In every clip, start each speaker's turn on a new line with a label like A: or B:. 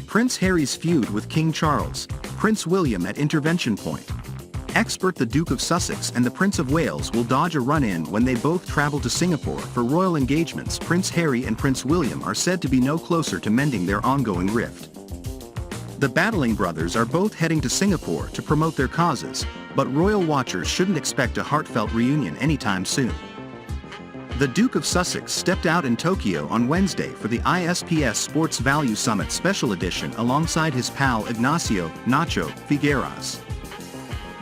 A: Prince Harry's feud with King Charles, Prince William at intervention point. Expert the Duke of Sussex and the Prince of Wales will dodge a run-in when they both travel to Singapore for royal engagements. Prince Harry and Prince William are said to be no closer to mending their ongoing rift. The battling brothers are both heading to Singapore to promote their causes, but royal watchers shouldn't expect a heartfelt reunion anytime soon. The Duke of Sussex stepped out in Tokyo on Wednesday for the ISPS Sports Value Summit Special Edition alongside his pal Ignacio, Nacho, Figueras.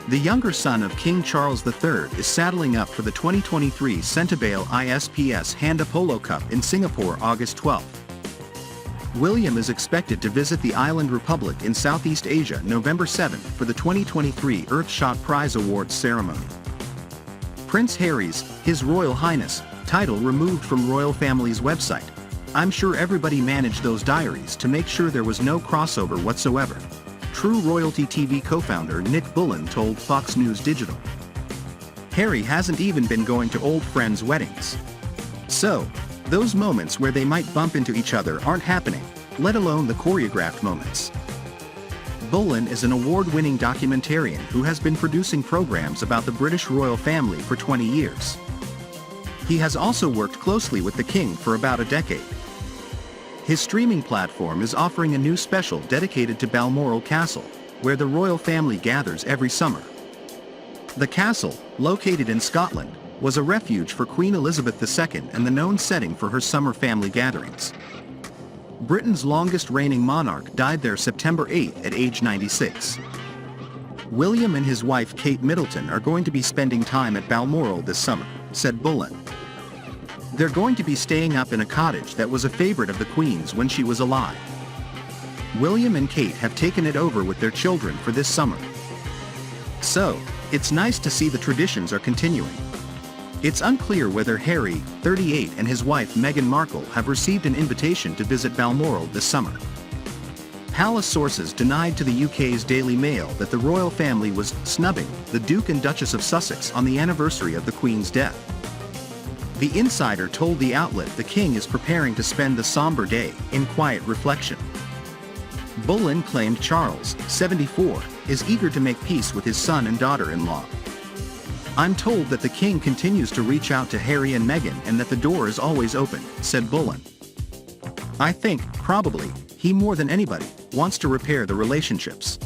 A: The younger son of King Charles III is saddling up for the 2023 Sentebale ISPS Handa Polo Cup in Singapore August 12. William is expected to visit the island republic in Southeast Asia November 7 for the 2023 Earthshot Prize Awards ceremony. Prince Harry's, His Royal Highness, title removed from royal family's website. I'm sure everybody managed those diaries to make sure there was no crossover whatsoever. True Royalty TV co-founder Nick Bullen told Fox News Digital. Harry hasn't even been going to old friends' weddings. So, those moments where they might bump into each other aren't happening, let alone the choreographed moments. Bullen is an award-winning documentarian who has been producing programs about the British royal family for 20 years. He has also worked closely with the King for about a decade. His streaming platform is offering a new special dedicated to Balmoral Castle, where the royal family gathers every summer. The castle, located in Scotland, was a refuge for Queen Elizabeth II and the known setting for her summer family gatherings. Britain's longest reigning monarch died there September 8 at age 96. William and his wife Kate Middleton are going to be spending time at Balmoral this summer, said Bullen. They're going to be staying up in a cottage that was a favorite of the Queen's when she was alive. William and Kate have taken it over with their children for this summer. So, it's nice to see the traditions are continuing. It's unclear whether Harry, 38, and his wife Meghan Markle have received an invitation to visit Balmoral this summer. Palace sources denied to the UK's Daily Mail that the royal family was snubbing the Duke and Duchess of Sussex on the anniversary of the Queen's death. The insider told the outlet the King is preparing to spend the somber day in quiet reflection. Bullen claimed Charles, 74, is eager to make peace with his son and daughter-in-law. I'm told that the King continues to reach out to Harry and Meghan and that the door is always open, said Bullen. I think, probably, he more than anybody, wants to repair the relationships.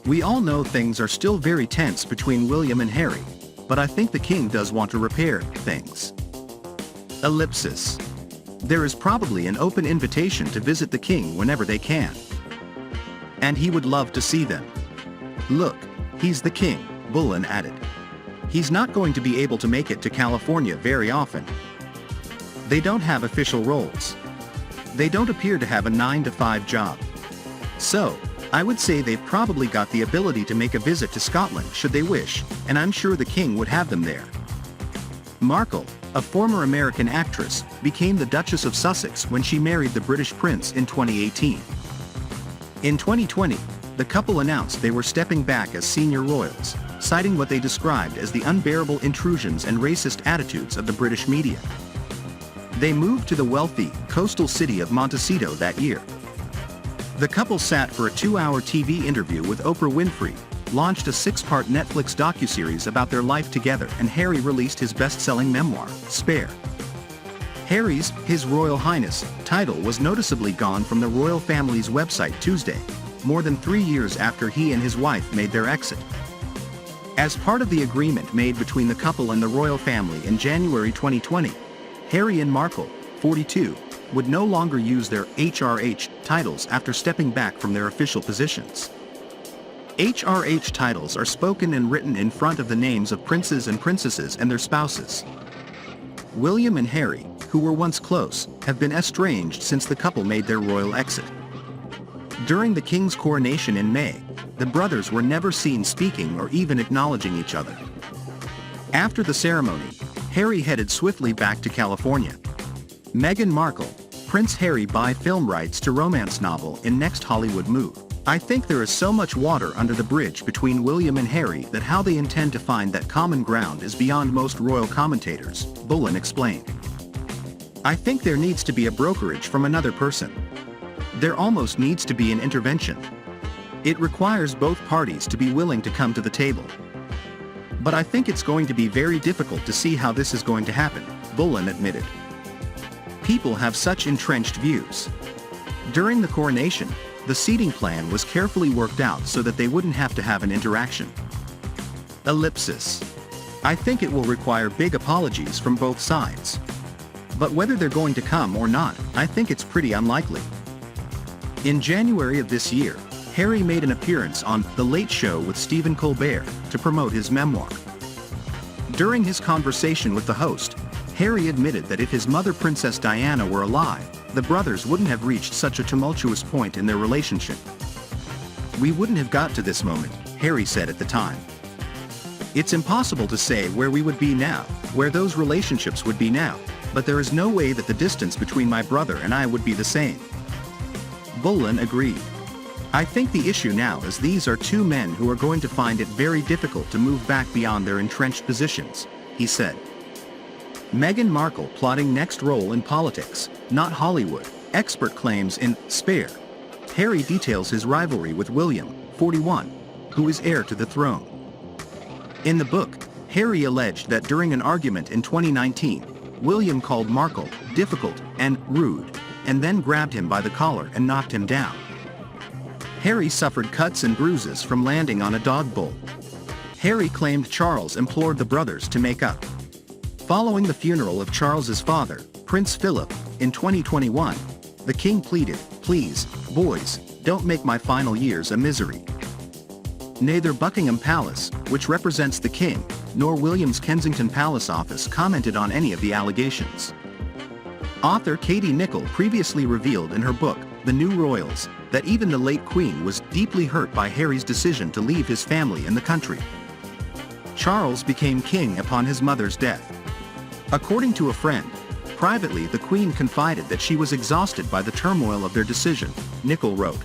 A: We all know things are still very tense between William and Harry, but I think the King does want to repair things. Ellipsis. There is probably an open invitation to visit the King whenever they can. And he would love to see them. Look, he's the King, Bullen added. He's not going to be able to make it to California very often. They don't have official roles. They don't appear to have a 9-to-5 job. So, I would say they've probably got the ability to make a visit to Scotland should they wish, and I'm sure the King would have them there. Markle, a former American actress, became the Duchess of Sussex when she married the British Prince in 2018. In 2020, the couple announced they were stepping back as senior royals, citing what they described as the unbearable intrusions and racist attitudes of the British media. They moved to the wealthy, coastal city of Montecito that year. The couple sat for a 2-hour TV interview with Oprah Winfrey, launched a 6-part Netflix docuseries about their life together, and Harry released his best-selling memoir, Spare. Harry's, His Royal Highness, title was noticeably gone from the royal family's website Tuesday, more than 3 years after he and his wife made their exit. As part of the agreement made between the couple and the royal family in January 2020, Harry and Markle, 42, would no longer use their HRH titles after stepping back from their official positions. HRH titles are spoken and written in front of the names of princes and princesses and their spouses. William and Harry, who were once close, have been estranged since the couple made their royal exit. During the King's coronation in May, the brothers were never seen speaking or even acknowledging each other. After the ceremony, Harry headed swiftly back to California. Meghan Markle, Prince Harry buy film rights to romance novel in next Hollywood move. I think there is so much water under the bridge between William and Harry that how they intend to find that common ground is beyond most royal commentators, Boleyn explained. I think there needs to be a brokerage from another person. There almost needs to be an intervention. It requires both parties to be willing to come to the table. But I think it's going to be very difficult to see how this is going to happen, Boleyn admitted. People have such entrenched views. During the coronation, the seating plan was carefully worked out so that they wouldn't have to have an interaction. Ellipsis. I think it will require big apologies from both sides. But whether they're going to come or not, I think it's pretty unlikely. In January of this year, Harry made an appearance on The Late Show with Stephen Colbert to promote his memoir. During his conversation with the host, Harry admitted that if his mother Princess Diana were alive, the brothers wouldn't have reached such a tumultuous point in their relationship. We wouldn't have got to this moment, Harry said at the time. It's impossible to say where we would be now, where those relationships would be now, but there is no way that the distance between my brother and I would be the same. Boleyn agreed. I think the issue now is these are two men who are going to find it very difficult to move back beyond their entrenched positions, he said. Meghan Markle plotting next role in politics, not Hollywood, expert claims in Spare. Harry details his rivalry with William, 41, who is heir to the throne. In the book, Harry alleged that during an argument in 2019, William called Markle difficult and rude, and then grabbed him by the collar and knocked him down. Harry suffered cuts and bruises from landing on a dog bowl. Harry claimed Charles implored the brothers to make up. Following the funeral of Charles's father, Prince Philip, in 2021, the king pleaded, "Please, boys, don't make my final years a misery." Neither Buckingham Palace, which represents the king, nor William's Kensington Palace office commented on any of the allegations. Author Katie Nicholl previously revealed in her book, The New Royals, that even the late Queen was deeply hurt by Harry's decision to leave his family and the country. Charles became king upon his mother's death. According to a friend, privately the Queen confided that she was exhausted by the turmoil of their decision, Nicholl wrote.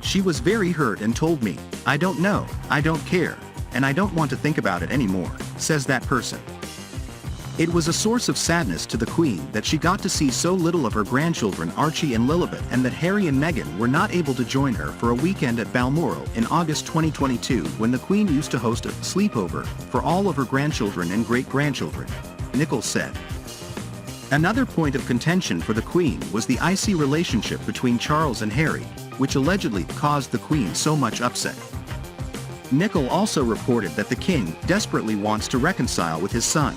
A: She was very hurt and told me, "I don't know, I don't care, and I don't want to think about it anymore," says that person. It was a source of sadness to the Queen that she got to see so little of her grandchildren Archie and Lilibet, and that Harry and Meghan were not able to join her for a weekend at Balmoral in August 2022 when the Queen used to host a sleepover for all of her grandchildren and great-grandchildren, Nicholl said. Another point of contention for the Queen was the icy relationship between Charles and Harry, which allegedly caused the Queen so much upset. Nicholl also reported that the king desperately wants to reconcile with his son,